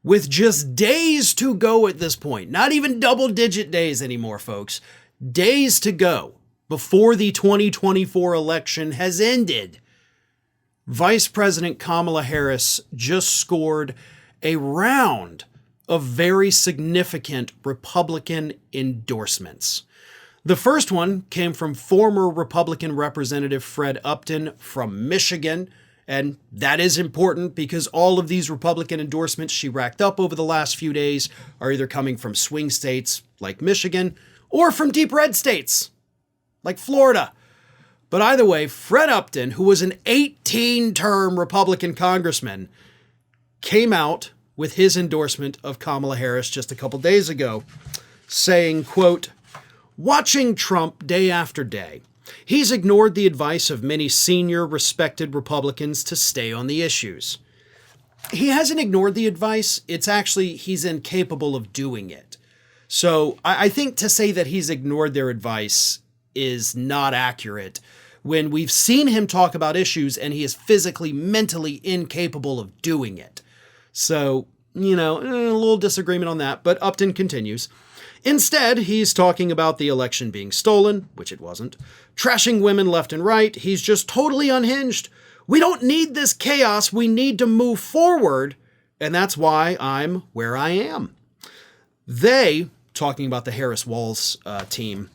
with just days to go at this point, not even double-digit days anymore, folks, days to go before the 2024 election has ended, Vice President Kamala Harris just scored a round of very significant Republican endorsements. The first one came from former Republican Representative Fred Upton from Michigan, and that is important because all of these Republican endorsements she racked up over the last few days are either coming from swing states like Michigan or from deep red states like Florida. But either way, Fred Upton, who was an 18-term Republican congressman, came out with his endorsement of Kamala Harris just a couple days ago, saying, quote, "Watching Trump day after day, he's ignored the advice of many senior, respected Republicans to stay on the issues. He hasn't ignored the advice. It's actually he's incapable of doing it. So I think to say that he's ignored their advice is not accurate when we've seen him talk about issues and he is physically, mentally incapable of doing it. So, a little disagreement on that, but Upton continues. Instead, he's talking about the election being stolen, which it wasn't, trashing women left and right. He's just totally unhinged. We don't need this chaos. We need to move forward. And that's why I'm where I am. They, talking about the Harris-Walz team,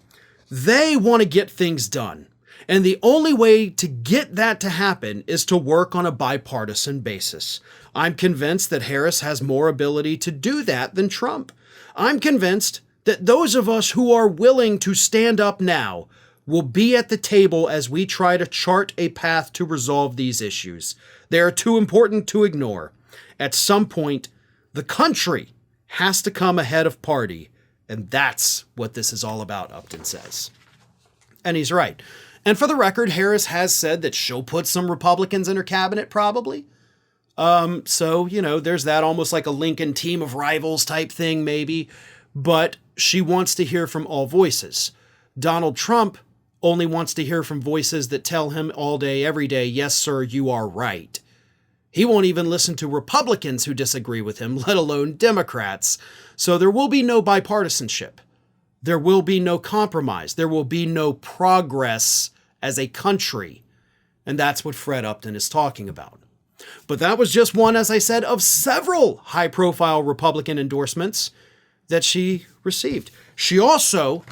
they want to get things done. And the only way to get that to happen is to work on a bipartisan basis. I'm convinced that Harris has more ability to do that than Trump. I'm convinced that those of us who are willing to stand up now will be at the table as we try to chart a path to resolve these issues. They are too important to ignore. At some point, the country has to come ahead of party, and that's what this is all about, Upton says. And he's right. And for the record, Harris has said that she'll put some Republicans in her cabinet, probably. So, there's that almost like a Lincoln team of rivals type thing, maybe. But she wants to hear from all voices. Donald Trump only wants to hear from voices that tell him all day, every day, yes, sir, you are right. He won't even listen to Republicans who disagree with him, let alone Democrats. So there will be no bipartisanship. There will be no compromise. There will be no progress as a country. And that's what Fred Upton is talking about. But that was just one, as I said, of several high-profile Republican endorsements that she received. She also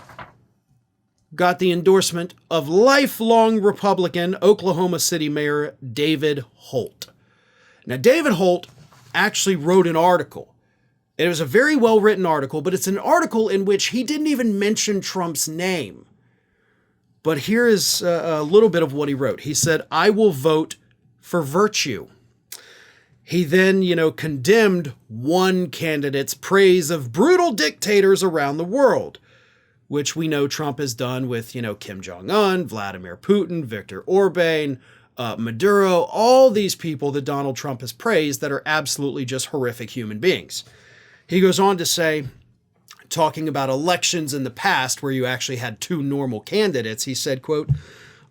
got the endorsement of lifelong Republican Oklahoma City Mayor David Holt. Now, David Holt actually wrote an article. It was a very well-written article, but it's an article in which he didn't even mention Trump's name. But here is a little bit of what he wrote. He said, "I will vote for virtue." He then, condemned one candidate's praise of brutal dictators around the world, which we know Trump has done with, Kim Jong-un, Vladimir Putin, Viktor Orban, Maduro, all these people that Donald Trump has praised that are absolutely just horrific human beings. He goes on to say, talking about elections in the past where you actually had two normal candidates, he said, quote,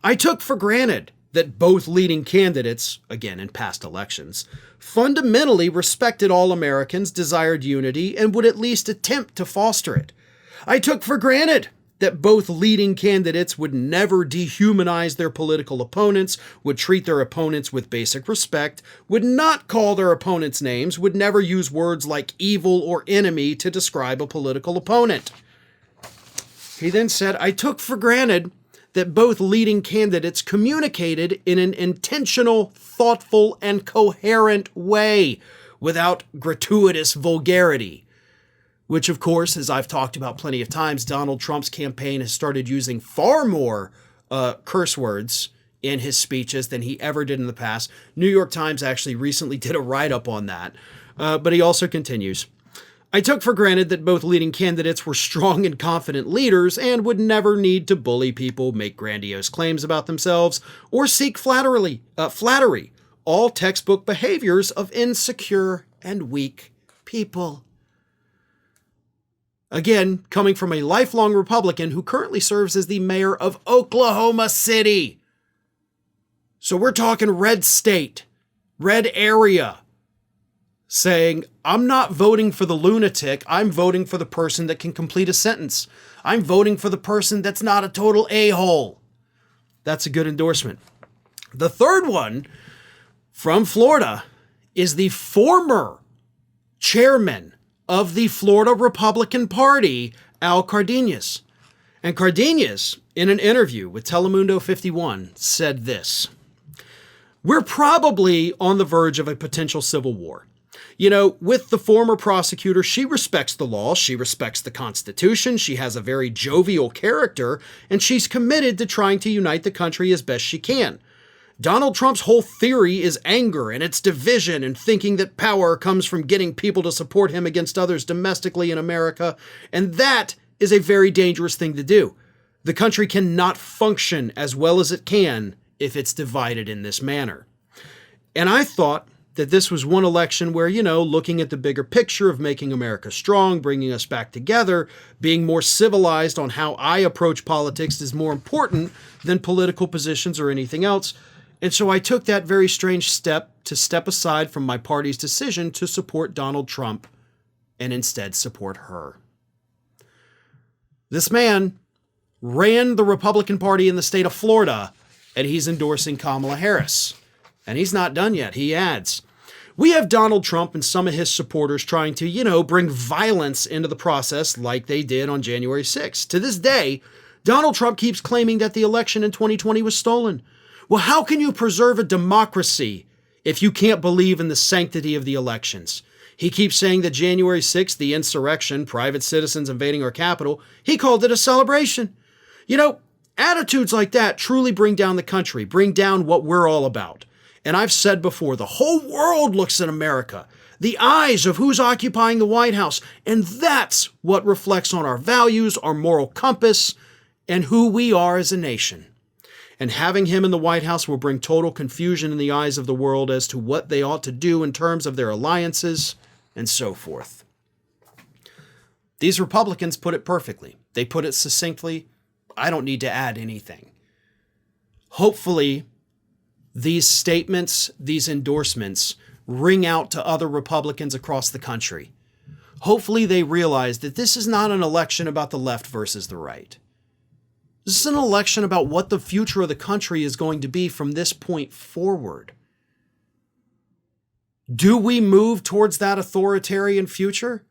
"I took for granted that both leading candidates, again in past elections, fundamentally respected all Americans, desired unity, and would at least attempt to foster it. I took for granted that both leading candidates would never dehumanize their political opponents, would treat their opponents with basic respect, would not call their opponents names, would never use words like evil or enemy to describe a political opponent." He then said, "I took for granted that both leading candidates communicated in an intentional, thoughtful, and coherent way without gratuitous vulgarity." Which, of course, as I've talked about plenty of times, Donald Trump's campaign has started using far more curse words in his speeches than he ever did in the past. New York Times actually recently did a write-up on that. But he also continues, "I took for granted that both leading candidates were strong and confident leaders and would never need to bully people, make grandiose claims about themselves, or seek flattery, all textbook behaviors of insecure and weak people." Again, coming from a lifelong Republican who currently serves as the mayor of Oklahoma City. So we're talking red state, red area. saying, I'm not voting for the lunatic, I'm voting for the person that can complete a sentence. I'm voting for the person that's not a total a-hole. That's a good endorsement. The third one from Florida is the former chairman of the Florida Republican Party, Al Cardenas. And Cardenas, in an interview with Telemundo 51, said this: "We're probably on the verge of a potential civil war. You know, with the former prosecutor, she respects the law, she respects the Constitution, she has a very jovial character, and she's committed to trying to unite the country as best she can. Donald Trump's whole theory is anger and it's division and thinking that power comes from getting people to support him against others domestically in America, and that is a very dangerous thing to do. The country cannot function as well as it can if it's divided in this manner." And I thought that this was one election where, you know, looking at the bigger picture of making America strong, bringing us back together, being more civilized on how I approach politics is more important than political positions or anything else. And so I took that very strange step to step aside from my party's decision to support Donald Trump and instead support her. This man ran the Republican Party in the state of Florida, and he's endorsing Kamala Harris. And he's not done yet. He adds, "We have Donald Trump and some of his supporters trying to, you know, bring violence into the process like they did on January 6th. To this day, Donald Trump keeps claiming that the election in 2020 was stolen. Well, how can you preserve a democracy if you can't believe in the sanctity of the elections? He keeps saying that January 6th, the insurrection, private citizens invading our Capitol, he called it a celebration. You know, attitudes like that truly bring down the country, bring down what we're all about. And I've said before, the whole world looks at America, the eyes of who's occupying the White House, and that's what reflects on our values, our moral compass, and who we are as a nation. And having him in the White House will bring total confusion in the eyes of the world as to what they ought to do in terms of their alliances and so forth." These Republicans put it perfectly. They put it succinctly. I don't need to add anything. Hopefully, these statements, these endorsements, ring out to other Republicans across the country. Hopefully they realize that this is not an election about the left versus the right. This is an election about what the future of the country is going to be from this point forward. Do we move towards that authoritarian future?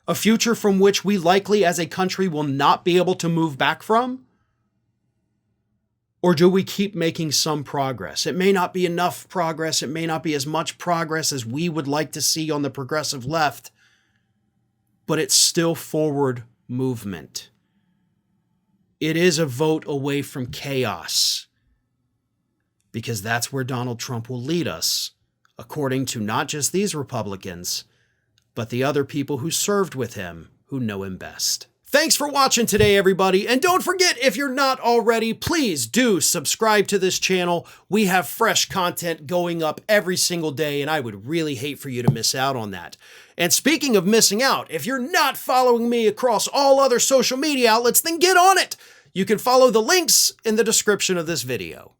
A future from which we likely as a country will not be able to move back from? Or do we keep making some progress? It may not be enough progress. It may not be as much progress as we would like to see on the progressive left, but it's still forward movement. It is a vote away from chaos, because that's where Donald Trump will lead us, according to not just these Republicans, but the other people who served with him who know him best. Thanks for watching today, everybody. And don't forget, if you're not already, please do subscribe to this channel. We have fresh content going up every single day, and I would really hate for you to miss out on that. And speaking of missing out, if you're not following me across all other social media outlets, then get on it. You can follow the links in the description of this video.